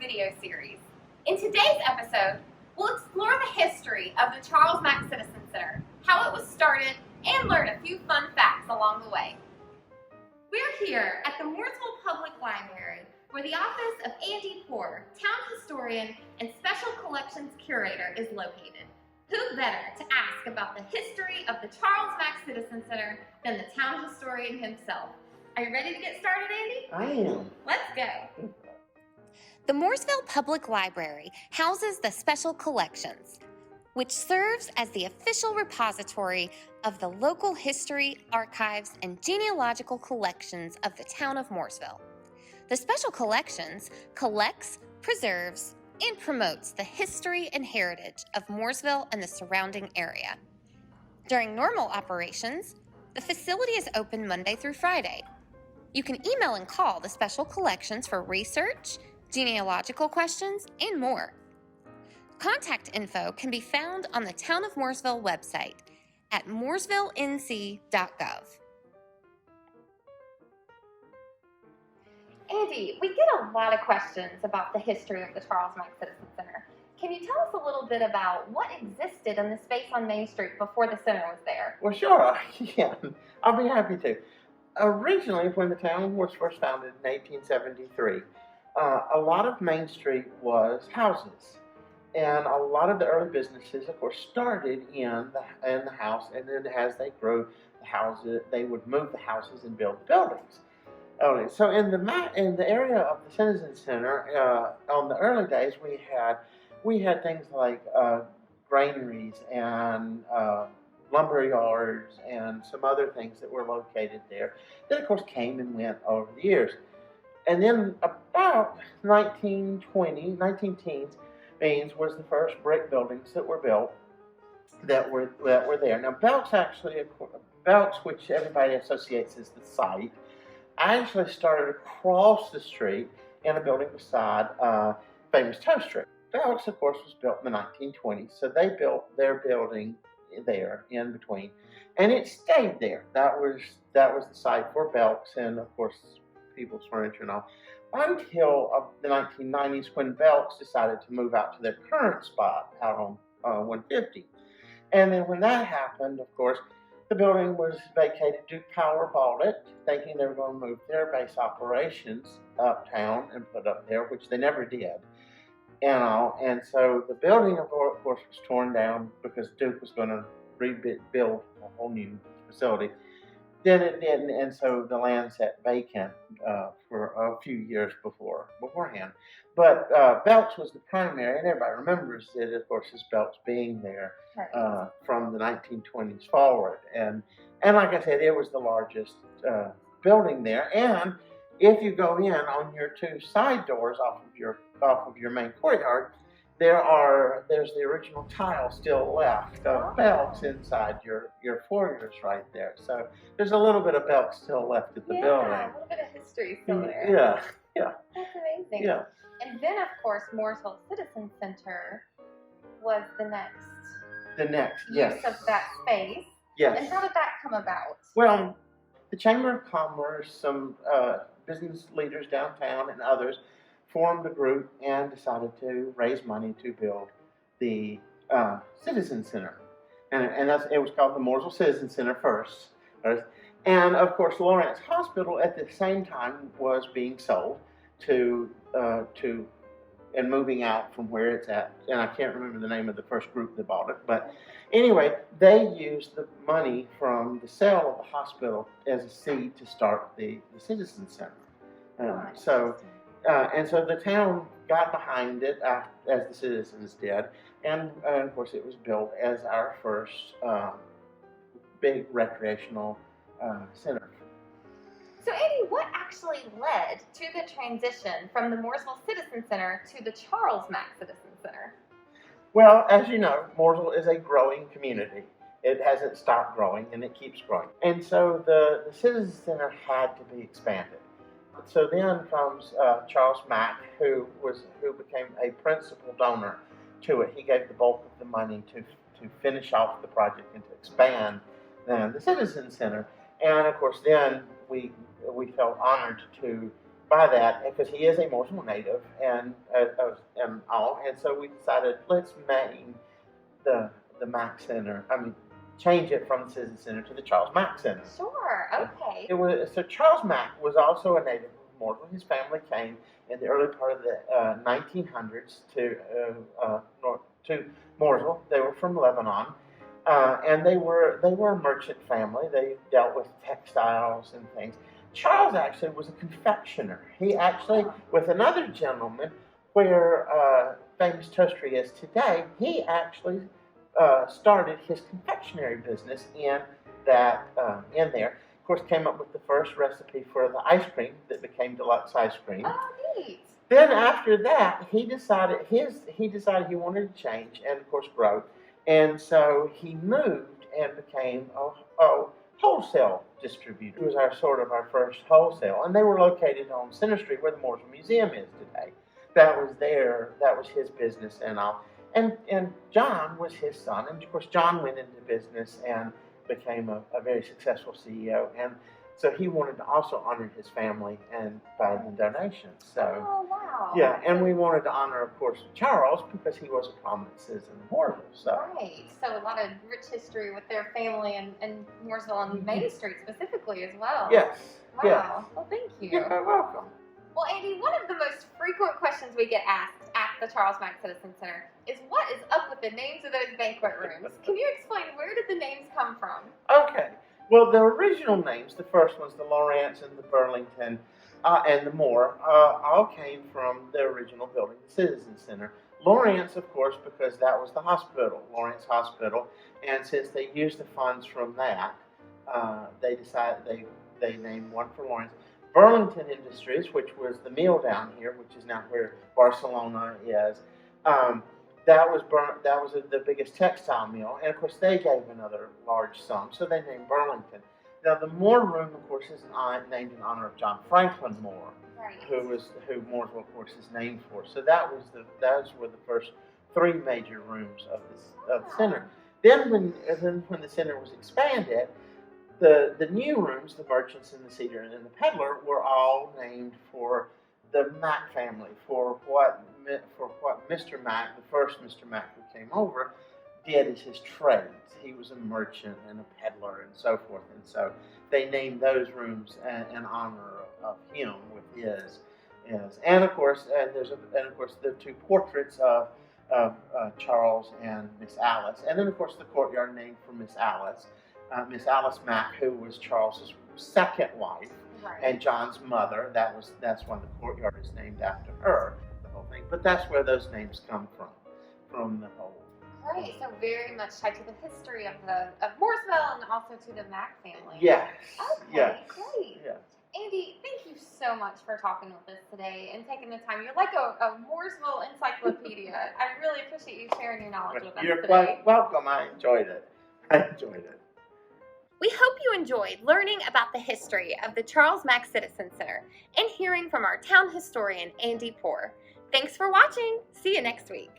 video series. In today's episode, we'll explore the history of the Charles Mack Citizen Center, how it was started, and learn a few fun facts along the way. We're here at the Mooresville Public Library, where the office of Andy Poor, Town Historian and Special Collections Curator, is located. Who better to ask about the history of the Charles Mack Citizen Center than the town historian himself? Are you ready to get started, Andy? I am. Let's go. The Mooresville Public Library houses the Special Collections, which serves as the official repository of the local history, archives, and genealogical collections of the town of Mooresville. The Special Collections collects, preserves, and promotes the history and heritage of Mooresville and the surrounding area. During normal operations, the facility is open Monday through Friday. You can email and call the Special Collections for research, genealogical questions, and more. Contact info can be found on the Town of Mooresville website at mooresvillenc.gov. Andy, we get a lot of questions about the history of the Charles Mack Citizen Center. Can you tell us a little bit about what existed in the space on Main Street before the center was there? Well, sure. Yeah, I'll be happy to. Originally, when the town was first founded in 1873, a lot of Main Street was houses. And a lot of the early businesses, of course, started in the house, and then as they grew the houses, they would move the houses and build buildings. So in the area of the Citizen Center, on the early days, we had things like granaries and lumber yards and some other things that were located there that, of course, came and went over the years. And then about 19teens was the first brick buildings that were built that were there. Now, Belk's, which everybody associates as the site, actually started across the street in a building beside famous toaster. Belk's, of course, was built in the 1920s, so they built their building there in between, and it stayed there. That was the site for Belk's and, of course, People's Furniture and all, until the 1990s when Belk's decided to move out to their current spot out on 150. And then when that happened, of course, the building was vacated. Duke Power bought it, thinking they were going to move their base operations uptown and put up there, which they never did. And so the building, of course, was torn down because Duke was going to rebuild a whole new facility. Then it didn't, and so the land sat vacant for a few years beforehand. But Belk's was the primary, and everybody remembers it, of course, as Belk's being there from the 1920s forward. And like I said, it was the largest building there. And if you go in on your two side doors off of your main courtyard, there's the original tile still left of Belk's inside your foyers right there. So there's a little bit of Belk's still left at the building. Yeah, a little bit of history still there. Yeah. That's amazing. Yeah. And then, of course, Mooresville Citizen Center was the next yes. use of that space. Yes. And how did that come about? Well, the Chamber of Commerce, some business leaders downtown and others formed a group and decided to raise money to build the Citizen Center. And it was called the Mooresville Citizen Center first. And, of course, Lawrence Hospital at the same time was being sold to and moving out from where it's at. And I can't remember the name of the first group that bought it. But anyway, they used the money from the sale of the hospital as a seed to start the Citizen Center. And so the town got behind it as the citizens did, and of course it was built as our first big recreational center. So Andy, what actually led to the transition from the Mooresville Citizen Center to the Charles Mack Citizen Center? Well, as you know, Mooresville is a growing community. It hasn't stopped growing, and it keeps growing. And so the Citizen Center had to be expanded. So then comes Charles Mack, who became a principal donor to it. He gave the bulk of the money to finish off the project and to expand the Citizen Center. And of course, then we felt honored to by that because he is a Mooresville native and all, and so we decided let's name the Mack Center. I mean, change it from the Citizen Center to the Charles Mack Center. Sure. Okay. It was so Charles Mack was also a native of Mooresville. His family came in the early part of the 1900s to Mooresville. They were from Lebanon, and they were a merchant family. They dealt with textiles and things. Charles actually was a confectioner. He actually, with another gentleman, where famous toastery is today, he actually started his confectionery business in there. Of course, came up with the first recipe for the ice cream that became deluxe ice cream. Oh, neat. Then after that, he decided he wanted to change and of course grow, and so he moved and became a wholesale distributor. It was our first wholesale, and they were located on Center Street where the Mooresville Museum is today. That was his business and all. And John was his son, and of course John went into business and became a very successful CEO, and so he wanted to also honor his family and by the donations. So, oh, wow. Yeah, and we wanted to honor, of course, Charles because he was a prominent citizen of Mooresville. So. Right. So a lot of rich history with their family and Mooresville and Main Street specifically as well. Yes. Wow. Yes. Well, thank you. You're welcome. Well, Andy, one of the most frequent questions we get asked at the Charles Mack Citizen Center is what is up with the names of those banquet rooms? Can you explain where did the names come from? Okay. Well, the original names, the first ones, the Lawrence and the Burlington and the Moore, all came from the original building, the Citizen Center. Lawrence, of course, because that was the hospital, Lawrence Hospital, and since they used the funds from that, they decided they named one for Lawrence. Burlington Industries, which was the mill down here, which is now where Barcelona is, that was the biggest textile mill, and of course they gave another large sum, so they named Burlington. Now the Moore Room, of course, is named in honor of John Franklin Moore, right, who Mooresville, of course, is named for. So those were the first three major rooms of the center. Then when the center was expanded, the new rooms, the Merchants and the Cedar and the Peddler, were all named for the Mack family, for what Mr. Mack, the first Mr. Mack who came over, did as his trades. He was a merchant and a peddler and so forth, and so they named those rooms in honor of him with his. And of course, the two portraits of Charles and Miss Alice, and then of course the courtyard named for Miss Alice Mack, who was Charles's second wife, right, and John's mother. That's why the courtyard is named after her. The whole thing, but that's where those names come from the whole. Right, so very much tied to the history of Mooresville and also to the Mack family. Yes. Okay, yes. Great. Yes. Andy, thank you so much for talking with us today and taking the time. You're like a Mooresville encyclopedia. I really appreciate you sharing your knowledge with us You're today. quite welcome. I enjoyed it. We hope you enjoyed learning about the history of the Charles Mack Citizen Center and hearing from our town historian, Andy Poore. Thanks for watching. See you next week.